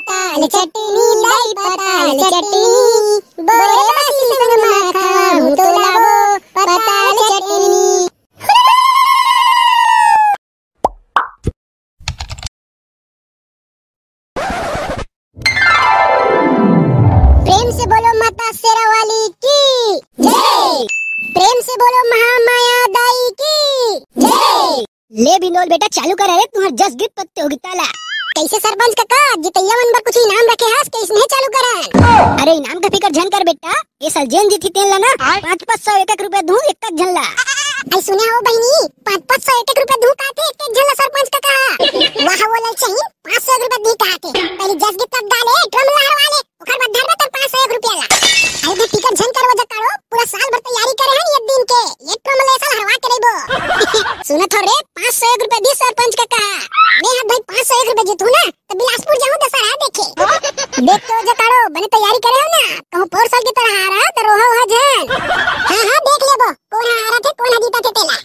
पताल चटनी लाई पताल चटनी बोरे बासी संग माखा तो लावो पताल चटनी। प्रेम से बोलो माता शेरावाली की जय। प्रेम से बोलो महामाया दाई की जय। ले बिनोल बेटा चालू कर रे तुम्हार जस गिफ्ट पत्ते होगी ताला। कैसे सरपंच काका जितैया मन पर कुछ इनाम रखे हास के इसने चालू करा। अरे इनाम का फिकर झन कर बेटा ये साल जेन जीती तेन ला ना 500 1 रुपया दूं एक एक झल्ला। आई सुने हो बहनी 500 1 रुपया दूं काते एक एक झल्ला सरपंच काका। वाह वो लल चाहिए 500 रुपया दी काते पहले जस गिफ्ट तक डाले ड्रम लहर वाले ओकर बाद धरबा तर 500 1 रुपया ला। आई दे फिकर झन कर वजह कारो पूरा साल भर तैयारी करे हैं एक दिन के एक ड्रम ले साल हरवा के रेबो। सुना थो रे 500 1 रुपया दी सरपंच काका। मैं हां भाई 500 1 रुपया जीतू ना तो बिलासपुर जाऊं दशहरा देखे। देख तो जकारो बने तैयारी करे हो ना कहूं पोर साल की तरह आ रहा तो रोहा हुआ जन। हां देख लेबो कौन आ रहा थे कौन जीता थे तेला।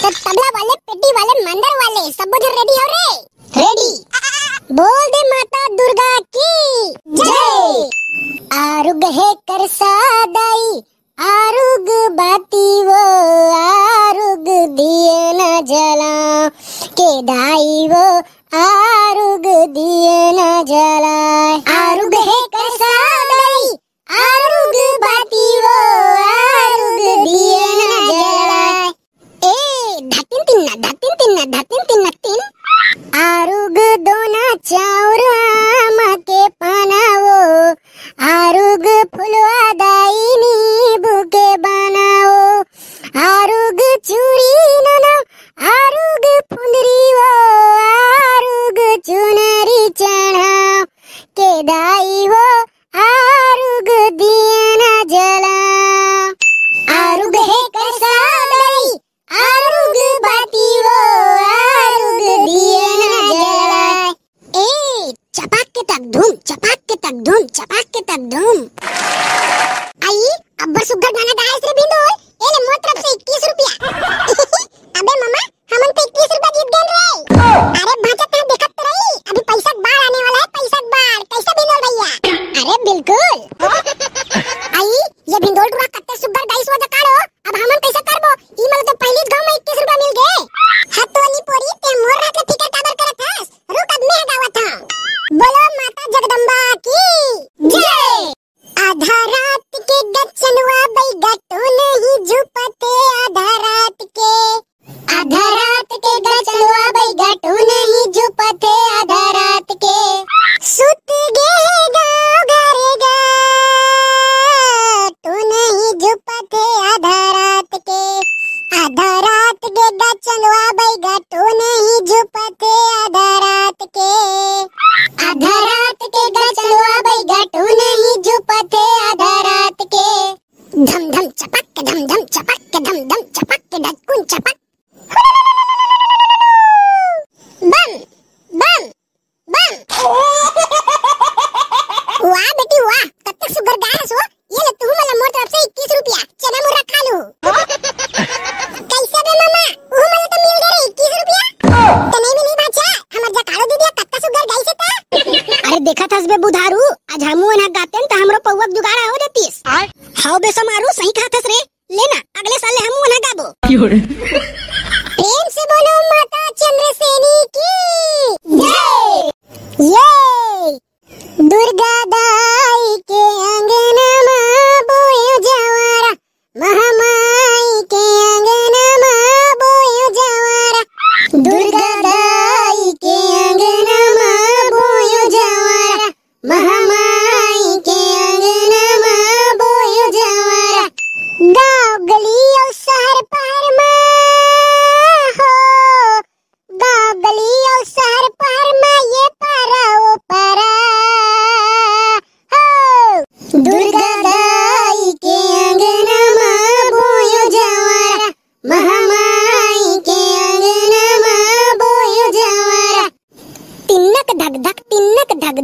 तो तबला वाले पेटी वाले मंदिर वाले सब उधर रेडी हो रे। रेडी बोल दे माता दुर्गा की जय। आरुग है कर सादाई आरुग बाती वो आरुग दिए न जला के दाई वो आरुग दिए न जलाए। आरुग है कर सादाई आरुग बाती वो आरुग दिए न जलाए। ए धतिन तिन्ना तिन आरुग दोना चाउर आम के पनावो आरुग फुलवा दाई नींबू के बनाओ आरुग चूड़ी नना आरुग फुंदरी वो आरुग चुनरी चढ़ाओ के दाई वो आरुग दिए न जला। आरुग है कसाई आरुग बाती वो आरुग दिए न जला। ए चपाक के तक धूम आई अब्बर सुग्घर गाना गाए रे बिंदोल एले मोर तरफ से 21 रुपया। अबे मामा हमन तो 21 रुपया जीत गए रे। अरे भाचा तू देखत तो रही अभी पैसा बाढ़ आने वाला है पैसा बाढ़ कैसा बिंदोल भैया। अरे बिल्कुल आई ये बिंदोल टुरा कत्ते सुग्घर गाइस वजह काड़ो अब हमन कैसे करबो ई मतलब तो पहले गांव में 21 रुपया मिल गए। हतोली पोरी ते मोर रात के फिकर टाबर करत हस रुक अब मैं गावत हूं। बोलो माता जगदम्बा की जय। आधा रात के गचनवा बैगा तो नहीं झुपते आधा रात के गचनवा बैगा तो नहीं झुपते आधा रात के सुत गए गाँव घरे गा तो नहीं झुपते आधा रात के गचनवा बैगा तो नहीं झुपते आधा रात के गचनवा बैगा तो नहीं झुपते आधा रात के। धम धम चपक धक्कुन चपक बम बम बम। वाह बेटी वाह कत्ते सुगर गायस हो ये ले तू मला मोर तरफ से 21 रुपया चना मुर्रा खा लू। कैसे बे मामा ऊ मला तो मिल गए 21 रुपया तो नहीं मिली बाचा हमर जा कालो दीदी कत्ता सुगर गाइस ता। अरे देखा थस बे बुधारू आज हमू ना गातेन त हमरो पौवक जुगाड़ा हो देतीस। हाउ बे समारू सही खातस रे लेना अगले साल हमू ना गाबो। प्रेम से बोलो माता चंद्रसेनी की जय। ये दुर्गा दाई के अंगना में बोयो जवारा महामाई के अंगना में बोयो जवारा दुर्गा दाई के अंगना में बोयो जवारा महामाई के अंगना में बोयो जवारा। गाँव गली और शहर पहर में हो गाँव गली और शहर पहर में ये पारा ओ पारा हो दुर्गा दाई के अंगना में बोयो जवारा महामाई के अंगना में बोयो जवारा। तिन्नक धक धक तिन्नक धक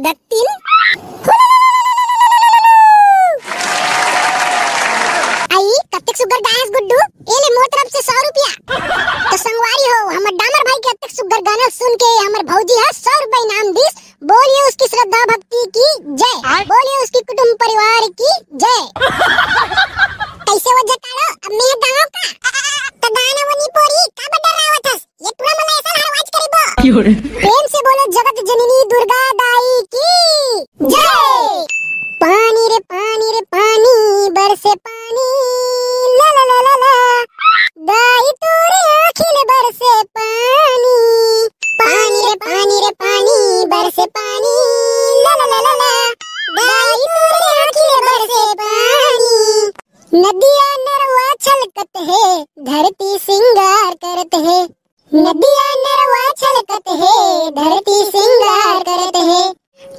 धक तिन। आई कत्ते सुगर गायस गुड्डू एले मोर तरफ से 100 रुपया। तो संगवारी हो हमर डामर भाई के कत्ते सुगर गाना सुन के हमर भौजी है 100 रुपया इनाम दीस बोलिए उसकी श्रद्धा भक्ति की जय, बोलिए उसकी कुटुंब परिवार की जय। कैसे वो जटाड़ो अब मैं गाँव का तो गाना वो नी पोरी का बडर रावत हस ये पूरा मला ऐसा आवाज करीबो। प्रेम से बोलो जगत जननी दुर्गा दाई की जय। पानी रे पानी बरसे पानी ला ला ला ला ला दाई तोरे आँखिल बरसे पानी। पानी रे पानी बरसे पानी ला ला ला ला ला दाई तोरे आँखिल बरसे पानी। नदिया नरवा छलकत है धरती सिंगार करत है। नदिया नरवा छलकत है धरती सिंगार करत है।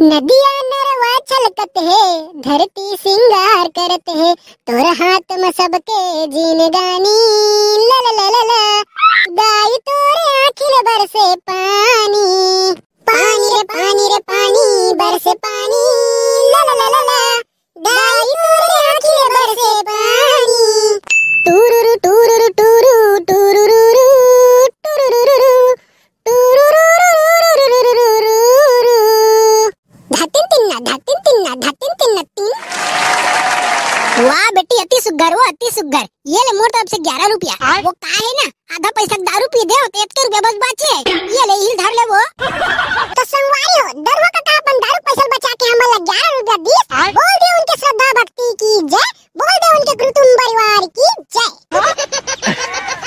नदिया नरवा छलकत है धरती सिंगार करत है। तोर हाथ में सबके जीन गानी ला ला ला ला ला दाई तोरे आँखिल बरसे पानी। पानी रे पानी बरसे पानी ला ला ला ला ला दाई तोरे आँखिल बरसे पानी। टूरुरु टूरुरु टूरु टूरुरुरु टूरुरुरु टूरुरुरुरुरुरुरुरुरु धतिन तिन्ना तीन। वाह बेटी अति सुग्घर वो अति सुग्घर। ये ले मोर तरफ से 11 रुपया। वो का है ना आधा पैसा दारू पी दे तो 1 रुपया बस बचे। ये ले हिल धर ले वो तो संगवारी हो दरवा का अपन दारू पैसा बचा के हमला 11 रुपया दिस। बोल दे उनके श्रद्धा भक्ति की जय, बोल दे उनके कुटुंब परिवार की जय।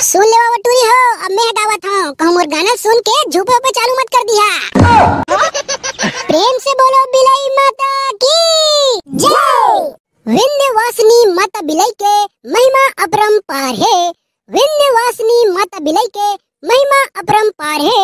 सुन ले वो टूरी हो अब मैं हटावत हूँ कहूँ मोर गाना सुन के झूपे पे चालू मत कर दिया। प्रेम से बोलो बिलाई माता की जय। विंध्यवासिनी माता बिलाई के महिमा अपरंपार है। विंध्यवासिनी माता बिलाई के महिमा अपरंपार है।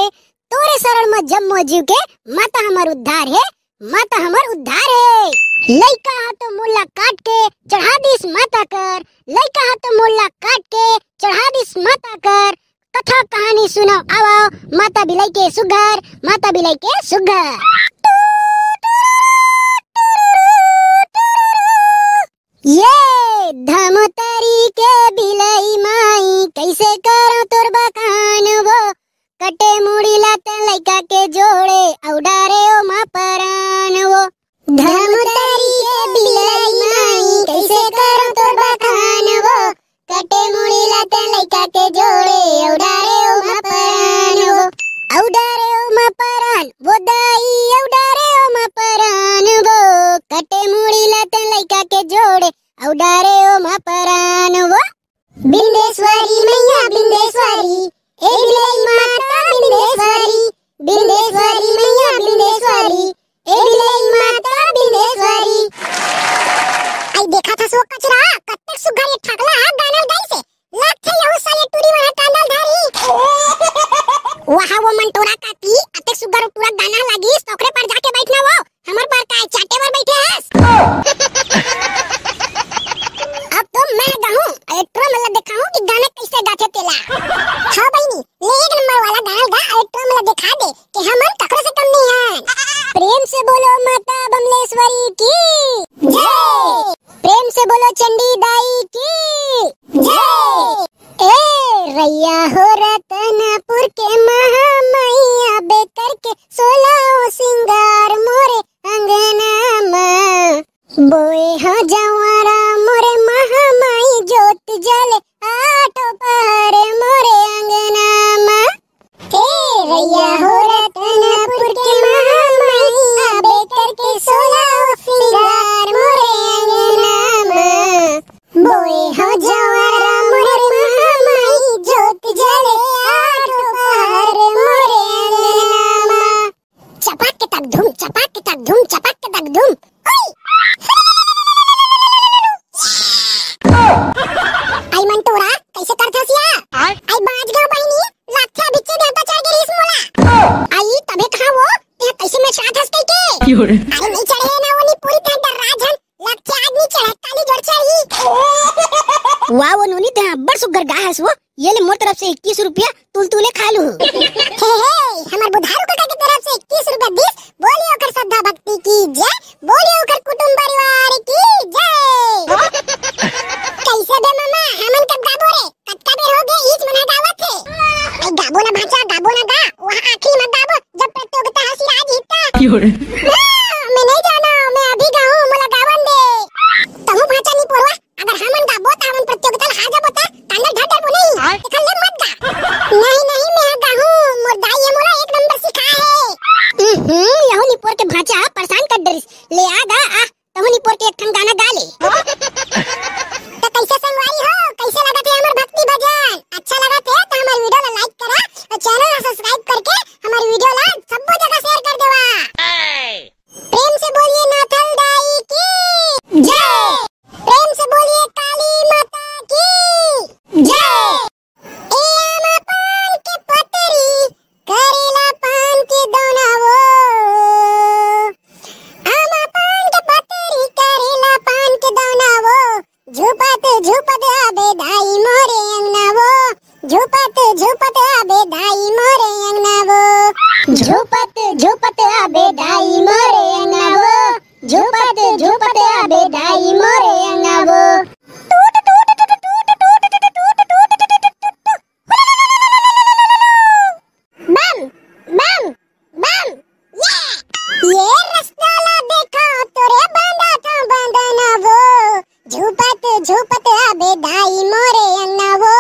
तोरे शरण में जम्मो जीव के माता हमार उद्धार है। माता हमार उद्धार है। लइका हाथ मुल्ला काट के चढ़ा दिस माता कर। लइका हाथ मुल्ला काट के चढ़ा दिस माता कर। कथा कहानी सुनो आओ माता बिलाई के सुग्घर, माता बिलाई के सुग्घर। ये धमतरी के बिलाई माई कैसे करो तोर बखान वो कटे मुड़ी लाते लइका के जोड़े औडारे ओ मा परान वो। धमतरी के बिलाई माई कैसे करो तोर बखान वो कटे मुड़ी लाते लइका के जोड़े औडारे ओ मा परान वो। औडारे ओ मा परान वो दाई औडारे ओ मा परान वो कटे मुड़ी लाते लइका के जोड़े औडारे ओ मा परान वो। बिंदेश्वरी मैया बिंदेश्वरी ए बिलाई माता बिंदेश्वरी। बिंदेश्वरी मैया बिंदेश्वरी ए बिलाई माता बिंदेश्वरी। आई देखा था सो कचरा कत्ते सुग्घर ये ठगला गानल गाई से लाखे यहू साले टूरी वहां कांदल धारी। वहां वो मंटोरा काकी अते सुग्घर पूरा गाना लगी सोकरे पर जाके बैठना वो हमर पर काय चाटे पर बैठे हस। अब तो मैं गाऊं एट्रो मला दिखाऊं कि गाना कैसे गाथे तेला। हां बहिनी ले 1 नंबर वाला गाना गा एट्रो मला दिखा दे कि हमन ककरो से कम नहीं है। प्रेम से बोलो माता बमलेश्वरी की जय। प्रेम से बोलो चंडी दाई की जय। ए रैया हो रतनपुर के महामैया बेकर के 16 सिंगार मोरे अंगना में बोए हो जवारा मोरे महामाई जोत जले आठो पहर मोरे अंगना में। ए रैया हो रतनपुर के महामाई बेकर के 16 सिंगार मोरे अंगना में बोए हो जवारा मोरे महामाई जोत जले आठो पहर मोरे अंगना में। चपाक के तक धूम चपाक के तक धूम चपाक के तक धूम। आई मंटोरा कैसे करथसिया आई बाज गयो बहिनी लाख्या बिच्चे देता चढ़ के रीस मोला। आई तबे कहां वो ते कैसे मैं चाहत हस के अरे नहीं चढ़े ना वो नी पूरी तरह राजन लाख्या आदमी चढ़े काली जोड़ चढ़ी। वाह वो नोनी ते बड़ सुग्घर गा हस वो। ये ले मोर तरफ से 21 रुपया तुल खा लू। हे हमर बुधारू काका के तरफ से 21 रुपया दिस। बोलिए ओकर श्रद्धा भक्ति की जय, बोलिए ओकर कुटुंब परिवार की जय। कैसे बे मामा हमन कब गाबो रे कत्ता बेर हो गए ईच मना गावत थे। गाबो ना भाचा गाबो ना गा वहां आखिरी में गाबो जब प्रतियोगिता हसी आज जीता। मैं नहीं जाना, मैं अभी गाऊं मोला गावन दे। तहु भाचा नहीं पोरवा, अगर हमन गाबो त हमन प्रतियोगिता ला हाजा बोता, कांदा ढड ढड नहीं, एखन ले मत गा। नहीं मैं गाऊं, मोर दाई ये मोला एक नंबर सिखा है। यहू नी पोर के भाचा परेशान कर डरिस, ले आ गा आ, तहु नी पोर के एक ठन गाना गा ले। तो कैसे संगवारी हो, कैसे लगा थे हमर भक्ति भजन? अच्छा लगा थे तो हमारे वीडियो ला लाइक करा और चैनल ला सब्सक्राइब करके हमारे वीडियो ला सब जगह शेयर कर देवा। प्रेम से बोलिए नाथल दाई की जय, प्रेम से बोलिए काली माता की जय। ए आमा पान के पतरी करेला पान के दोना वो, आमा पान के पतरी करेला पान के दोना वो, झुपत झुपत आबे दाई मोरे अंगना वो, झुपत झुपत आबे दाई मोरे अंगना वो, झुपत झुपत आबे दाई मोरे अंगना वो, झुपत झुपत आबे दाई मोरे अंगना वो। टूट टूट टूट टूट टूट टूट टूट टूट टूट बम बम बम ये रास्ता ला देखा तोरे बांधा था बांधना वो, झुपत झुपत आबे दाई मोरे अंगना वो,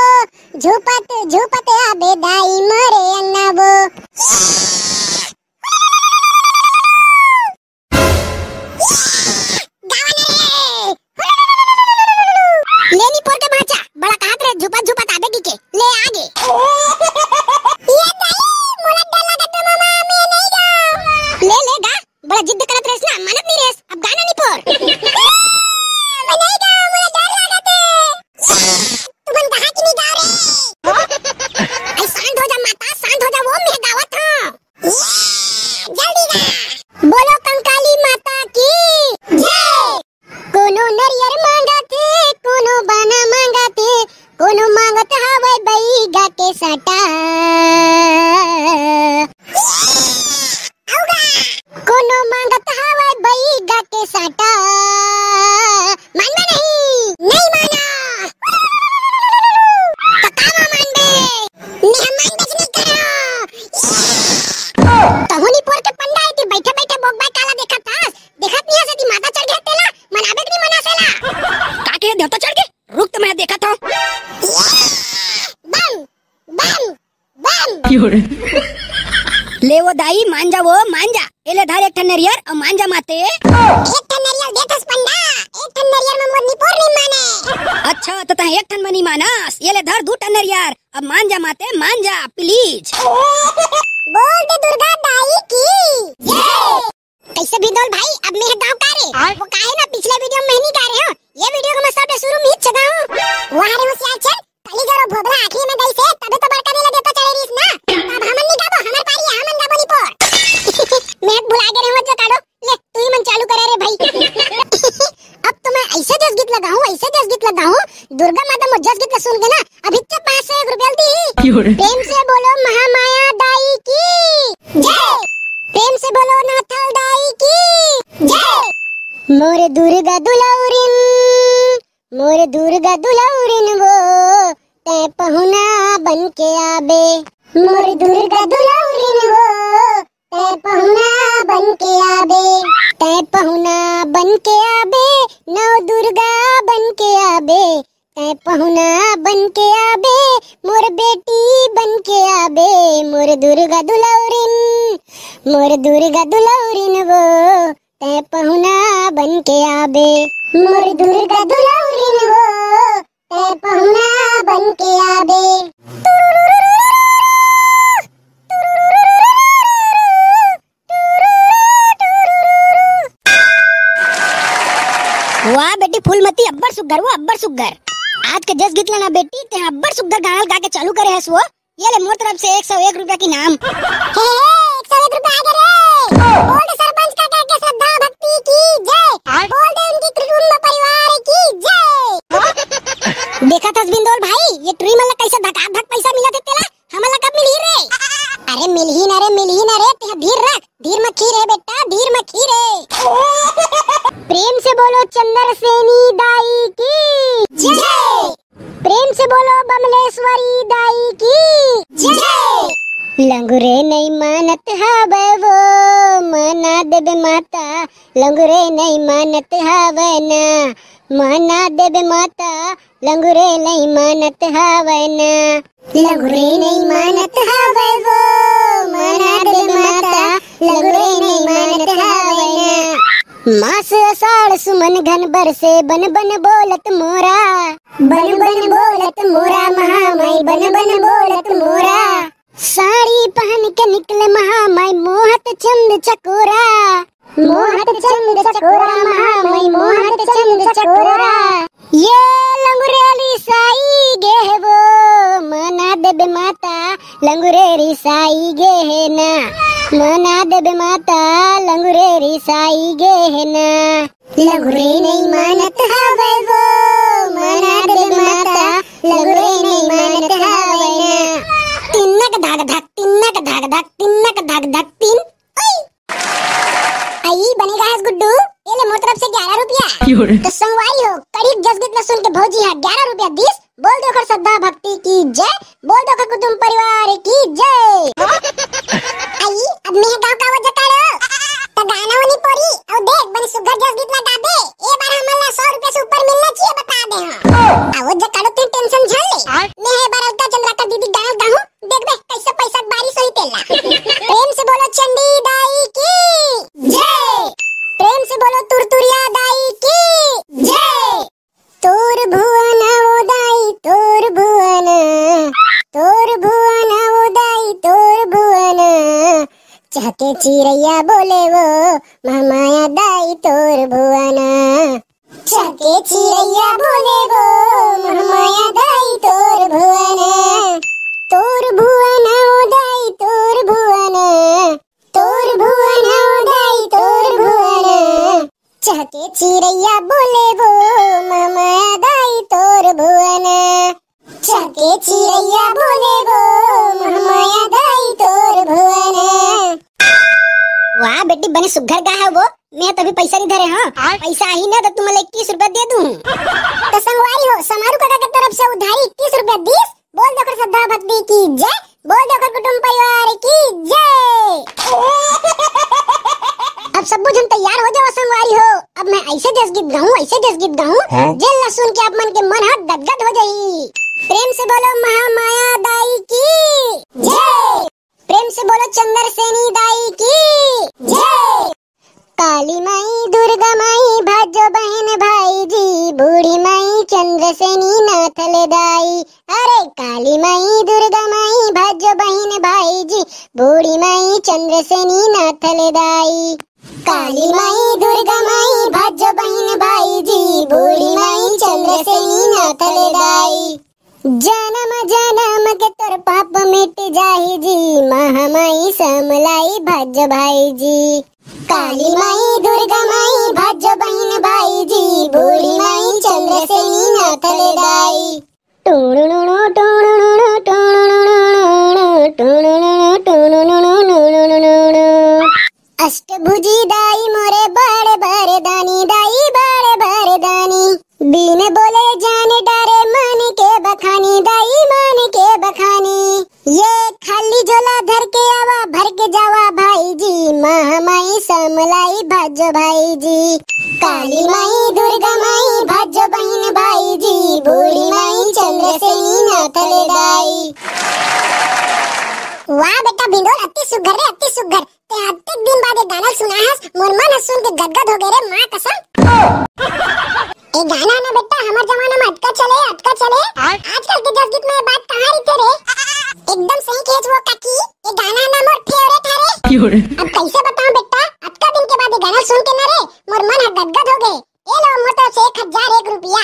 झुपत झुपत आबे दाई मोरे अंगना वो। लेनी पोर के भाचा बड़ा कहत रे झुपत झुपत आबे की के ले आगे। ये दाई मोला डर लगत मामा, मैं नहीं गाऊं। ले गा, बड़ा जिद करत रेस ना, मानत नहीं रेस, अब गाना नहीं पोर। मैं नहीं गाऊं, मुझे डर लगत है। तुमन कहा कि नहीं गा रे? आई शांत हो जा माता, शांत हो जा, वो मैं गावत हूं। जल्दी गा। बोलो कंकाली माता की जय। कोनो नरियर मांगते, कोनो बाना मांगते, कोनो मांगत हवे बैगा के सटा। कोनो मांगत हवे बैगा के सटा। मानना नहीं माना तो कामा मान बे, मेहमान बेच नहीं करो। तहुनी पोर के पंडा है, बैठे बैठे बोक बाय काला देखत थास, देखत नहीं हसे ती माता चढ़ गए तेला, मनाबे नहीं मना सेला। का के देवता चढ़ के रुक, तो मैं देखा था। बम बम बम ले वो दाई मान जा, वो मान जा, एले धार एक ठन नरियर और मान जा माते। एक ठन नरियर देथस पंडा, एक ठन नरियर में मोर निपोर नहीं माने। अच्छा तो तह एक ठन मनी मानस, एले धार दू ठन नरियर, अब मान जा माते, मान जा प्लीज। बोल दे दुर्गा दाई की जय। कैसे बिंदोल भाई, अब मैं गाँव का रे, वो काहे ना पिछले वीडियो में नहीं गा रहे हो, ये वीडियो को मैं सबसे शुरू में ही चगाऊं। वो हारे होशियार चल, कली जरो भोबरा आखिरी में गई से तबे तो बड़का नहीं लगे तो चले रहीस ना। अब हमन नहीं गाबो, हमर पारी है, हमन गाबो नहीं पोर। मैं भुला गए रे, मत काढो, ले तू ही मन चालू करे रे भाई। अब तो मैं ऐसे जस गीत लगाऊं, ऐसे जस गीत लगाऊं, दुर्गा माता मुझ जस गीत सुन के ना अभी तो 501 रुपया दी। प्रेम से बोलो महामाया दाई की जय, प्रेम से बोलो नाथल दाई की जय। मोरे दुर्गा दुलौरिन, मोरे दुर्गा दुलौरिन वो, ते पहुना बन के आबे। मोरे दुर्गा दुलौरिन वो, ते पहुना बन के आबे, ते पहुना बन के आबे, नौ दुर्गा बन के आबे, ते पहुना बन के आबे, मोर बेटी बन के आबे। मोर दुर्गा दुलौरिन, मोर दुर्गा दुलौरिन वो, ते पहुना बन के आबे। मोर दुर्गा दुलौरिन वो, ते पहुना बन के आबे। वाह बेटी फूलमती, अब्बर सुग्गर, वो अब्बर सुग्गर। आज के जस गीत लेना बेटी, ते अब्बर सुग्गर गाना गा के चालू करे हस वो। ये ले मोर तरफ से 101 रुपया की नाम। 101 रुपया आ गए। बोल दे सरपंच काका के श्रद्धा भक्ति की जय, बोल दे उनकी कुटुंब परिवार की जय। देखा था बिंदोल भाई, ये ट्री मला कैसे धका धक पैसा मिला थे तेला, हमला कब मिली रे? अरे मिल ही ना रे, ते धीर रख, धीर में खीर है बेटा, धीर में खीर है। प्रेम से बोलो चंद्रसेनी दाई की जय, प्रेम से बोलो बमलेश्वरी दाई की जय। लंगुरे नहीं मानत हवे वो, मना देबे माता लंगुरे नहीं मानत हवना, मना देबे माता लंगुरे नहीं मानत हवना, लंगुरे नहीं मानत हवे वो, मना देबे माता लंगुरे नहीं मानत हवना। मास आषाढ़ सुमन घन बरसे बन बन बोलत मोरा, बन बन बोलत मोरा महामाई बन बन बोलत मोरा, साड़ी पहन के निकले महामाई मोहत चंद चकोरा, मोहत चंद चकोरा महामाई मोहत चंद चकोरा। ये लंगुरेली साई गे है वो, मना देबे माता लंगुरेरी साई गे है ना, मना देबे माता लंगुरेरी साई गे है ना, लंगुरे नहीं मानत हवे वो, मना देबे माता लंगुरे नहीं मानत हवे ना। तिन्नक धाग धक तिन्नक धाग धक तिन्नक धाग धक तीन आई बनेगा है गुड्डू, ये ले मोर तरफ से 11 रुपया। तो संगवारी हो करीब जसगीत में सुन के भौजी है 11 रुपया 20, बोल दो कर श्रद्धा भक्ति की जय, बोल दो कर कुटुंब परिवार की जय। आई अब मैं गांव का वजह करो तो गाना होनी पड़ी और देख बनी सुगर जसगीत में गा दे, ये बार हमला 100 रुपया से ऊपर मिलना चाहिए बता दे हां। आवो जकाड़ो तू टेंशन झल ले, मैं है बार अलका चंद्रा का दीदी गाना गाऊं, देख बे कैसे पैसा बारिश होई तेला। प्रेम से बोलो चंडी दाई की जय, प्रेम से बोलो तुरतुरिया दाई की जय। तोर भुवन ओ दाई तोर भुवन, तोर भुवन ओ दाई तोर भुवन, चाहते चिरैया बोले वो महामाया दाई तोर भुवन, चाहते चिरैया बोले वो महामाया दाई तोर भुवन, तोर भुवन ओ दाई तोर भुवन, तोर भुवन ओ दाई तोर भुवन, चाहते चिरैया बोले वो महामाया दाई तोर भुवन, चाहते चिरैया बोले वो महामाया दाई तोर भुवन। वाह बेटी बने सुघर का है वो, मैं तभी पैसा नहीं धरे हाँ, पैसा ही ना तो तुम्हें 21 रुपया दे दूं। तो संगवारी हो समारू काका की तरफ से उधारी 21 रुपया 20, बोल दो कर श्रद्धा भक्ति की जय, बोल दो कर कुटुंब परिवार की जय। अब सब जन तैयार हो जाओ संगवारी हो, अब मैं ऐसे जसगीत गाऊं ऐसे जसगीत गाऊं जेल न सुन के आप मन के मन हाथ गदगद हो जाई। प्रेम से बोलो महामाया दाई की जय, प्रेम से बोलो चंद्र सेनी दाई की जय। काली माई दुर्गा माई भाजो बहन भाई जी, बूढ़ी माई चंद्र सेनी नाथल दाई, अरे काली माई दुर्गा माई भाजो बहन भाई जी, बूढ़ी माई चंद्र सेनी नाथल दाई, काली माई दुर्गा माई भाजो बहन भाई जी, बूढ़ी माई चंद्र सेनी नाथल दाई। जन्म जन्म के तोर पाप मिट जाही जी, महामाई समलाई भज भाई जी, काली माई दुर्गा माई भज बहन भाई जी, बूढ़ी माई चंद्र सेनी नाथल दाई। टूणुणु टूणुणु टूणुणु टूणुणु टूणुणु, अष्टभुजी दाई मोरे बड़े बड़े दानी दाई बड़े बड़े दानी, बिन बोले जाने डरे मन के बखानी दाई मन के बखानी, ये खाली झोला धर के आवा भर के जावा भाई जी, महामाई समलाई भज भाई जी, काली माई दुर्गा माई भज बहन भाई जी, बूढ़ी माई चंद्र सेनी नाथल दाई। वाह बेटा बिंदोल अति सुघर रे अति सुघर, ते अति दिन बाद ये गाना सुना है, मोर मन सुन के गदगद हो गए रे मां कसम। ये गाना ना बेटा हमारे जमाना में अटका चले आजकल के जसगीत में बात कहाँ रही रे, एकदम सही कहे वो काकी, ये गाना ना मोर फेवरेट है रे। अब कैसे बताऊं बेटा, अटका दिन के बाद ये गाना सुन के ना रे मोर मन गदगद हो गए, ये लो मोर तरफ से 1001 रुपया।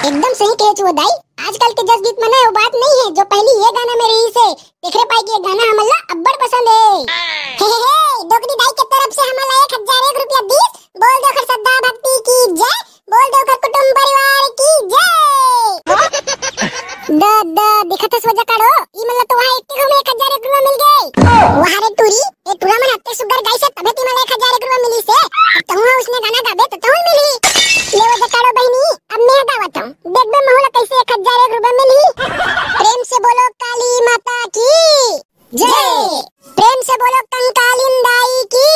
एकदम सही कहे वो दाई, आजकल के जसगीत में ना वो बात नहीं है जो पहली ये गाना में रही से, देख रहे पाई कि ये गाना हमला अब्बड़ पसंद है। हे दोगदी दाई के तरफ से हमला 1001 रुपया 20, बोल दो कर श्रद्धा भक्ति की जय, बोल दो कर कुटुंब परिवार की जय। द दिखत सोजा काढो ई मला तो वहां एकटे में 1001 रुपया मिल गए, वहां रे टूरी ए टूरा मन हत्ते सुगर गाई से तबे ती मला 1001 रुपया मिली से, तो हुआ उसने गाना गाबे तो तहुल मिली। ले वो जकाड़ो बहनी अब मैं गावत हूं, देख बे महुला कैसे 1001 रुपया मिली। प्रेम से बोलो काली माता की जय, प्रेम से बोलो कंकालिन दाई की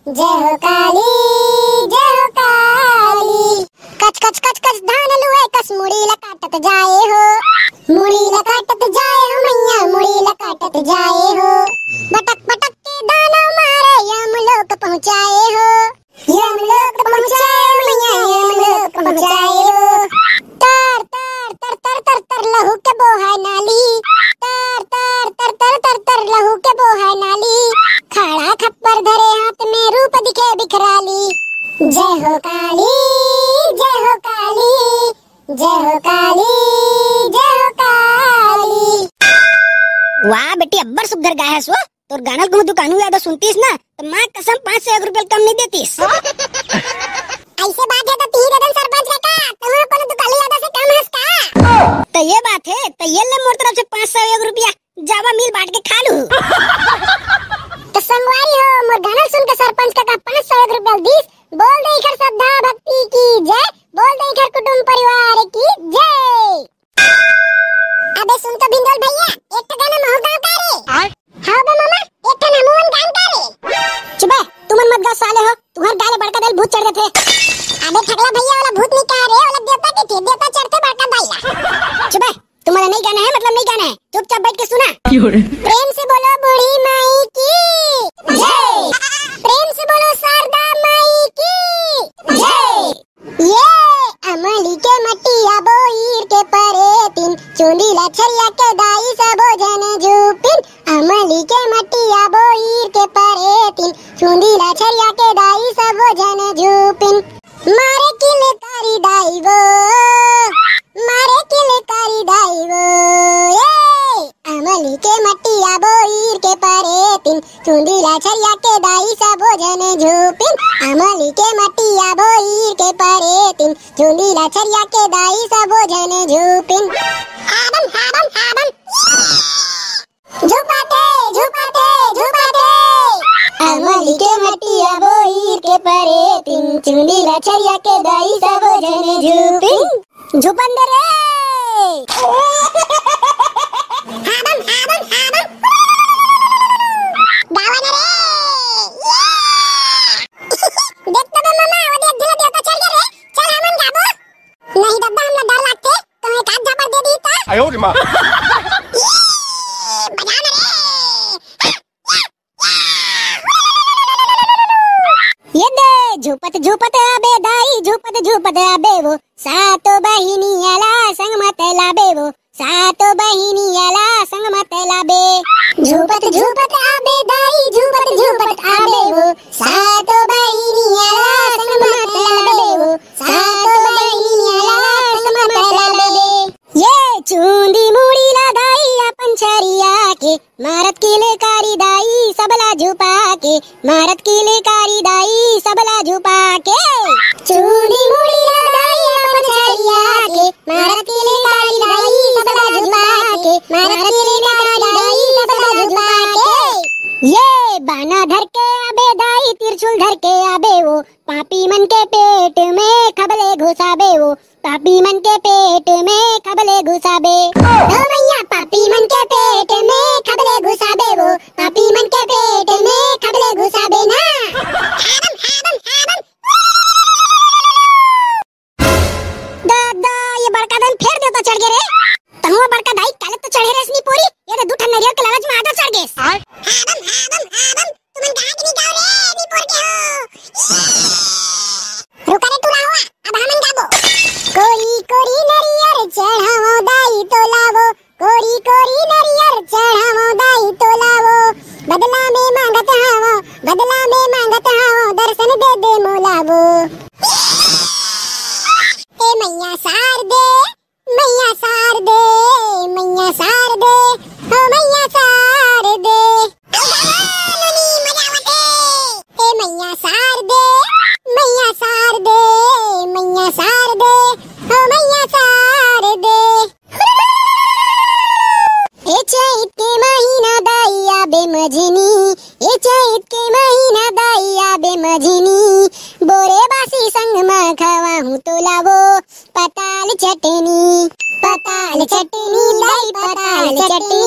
जय हो काली, जय हो काली। कच कच कच कच धान लुए कस मुड़ी लकाटत जाए हो, मुड़ी लकाटत जाए हो मैया, मुड़ी लकाटत जाए हो। बटक बटक के दाना मारे यमलोक पहुँचाए हो, यमलोक पहुँचाए मैया, यमलोक पहुँचाए हो। तर तर तर तर तर तर लहू के बोहाय नाली, तर तर तर तर तर तर लहू के बोहाय नाली। खड़ा खप्पर धरे हाथ में रूप दिखे बिखराली। जय हो काली, जय हो काली, जय हो काली, जय हो काली। वाह बेटी अब्बर सुघर गाय है सो। तोर गाना को दुकानू याद सुनतीस ना तो मां कसम 5 से 1 रुपया कम नहीं देतीस। ऐसे बात है तो तीर दन सरपंच काका, तुम्हारे को दुकानू याद से कम हंस का। तो ये बात है तो ये ले मोर तरफ से 5 से 1 रुपया जावा मिल बांट के खा लू। तो संगवारी हो मोर गाना सुन के सरपंच काका 5 से 1 रुपया दीस। बोल दे इखर श्रद्धा भक्ति की जय, बोल दे इखर कुटुंब परिवार की जय। अबे सुन तो भिंडोल भैया, एक तो गाना महू गाँव का रे। हाँ बे मामा, एक तो नमोन गाँव का रे। चुप तुमन मत गा साले हो, तुम्हारे गाले बड़का दल भूत चढ़ गए थे। अबे ठगला भैया वाला भूत नहीं कह रहे, वाला देवता के थे, देवता चढ़ते बड़का दाइला। चुप तुम्हारा नहीं गाना है मतलब नहीं गाना है, चुपचाप बैठ के सुना। प्रेम से बोलो बूढ़ी माई की जय, प्रेम से बोलो शारदा माई की जय। ये अमली के मटिया बोईर के परे तीन, चुंदीला छरिया के दाई सबो जन झूपिन। अमली के मटिया बोईर के परे तीन, चुंदीला छरिया के दाई सबो जन झूपिन। मारे किले कारी दाई वो, मारे किले कारी दाई वो। अमली के मटिया बोईर के परे तीन, चुंदीला छरिया के दाई सबो जन झूपिन। अमली के मटिया बोईर के परे तीन, चुंदीला छरिया के दाई सबो जन झूपिन। आदम आदम आदम झुपाते झुपाते झुपाते। अमली के मटिया बोईर के परे तीन, चुंदीला छरिया के दाई सबो जन झूपिन। झुपन दे रे। आदम आदम आदम गावन रे। देख तो बे मामा, वो देख झूला देवता चढ़ गए रे। चल हमन गाबो। नहीं दद्दा हमला डर लगते तो एक आध झापड़ दे दी ता। आयो रे मां। बजाना रे। ये दे झुपत झुपत आबे दाई, झुपत झुपत आबे वो। सातो बहिनी आला संग मत लाबे वो, सातो बहिनी आला संग मत लाबे। झुपत झुपत आबे दाई, झुपत झुपत आबे वो। सातो बहिनी आला संग मत लाबे वो, सातो बहिनी आला संग मत लाबे। ये चूंदी मुड़ी लगाई अपन छरिया के, मारत किले कारी दाई सबला झुपा के, मारत किले कारी दाई सबला झुपा के। चूड़ी मुड़ी लगाई अपन छरिया के, मारत किले कारी दाई सबला झुपा के, मारत किले कारी दाई सबला झुपा के। ये बाना धर के आबे दाई, तिरछुल धर के आबे वो। पापी मन के पेट में खबले घुसाबे वो, पापी मन के पेट में खबले घुसाबे। ओ मैया पापी मन के पेट में खबले घुसाबे वो, पापी मन के पेट में खबले घुसाबे ना। आदम आदम आदम दादा ये बड़का दन फेर देता चढ़ गए रे। तहुआ बड़का दाई काले तो चढ़े रेसनी पूरी, ये तो दूठा नरियल के लालच में आधा चढ़ गए। आदम आदम आदम तुमन गाज नहीं गाओ रे, नी पोर के हो। रुका रे तू हुआ, अब हमन गाबो। कोरी कोरी नरियर चढ़ावो दाई तो लावो, कोरी कोरी नरियर चढ़ावो दाई तो लावो। बदला में मांगत हावो, बदला में मांगत हावो, दर्शन दे दे मोलावो। ए मैया सार दे, मैया सार दे, मैया सार दे, हो मैया सार दे। ए मैया सार दे, मैया सार दे, मैया सार दे, हो मैया सार दे। ए चैत के महीना दाई आबे मझनी, ए चैत के महीना दाई आबे मझनी। बोरे बासी संग में खवाहूं तो लावो, पताल चटनी, पताल चटनी लाई पताल चटनी।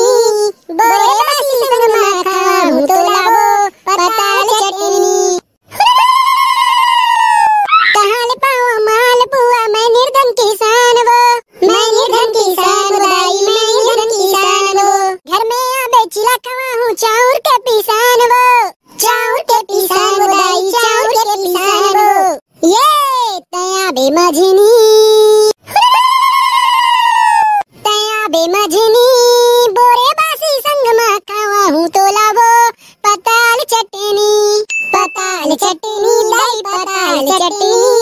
बोरे बासी संग में खवाहूं तो लावो, पताल चटनी। पताल चटनी, दही पताल चटनी।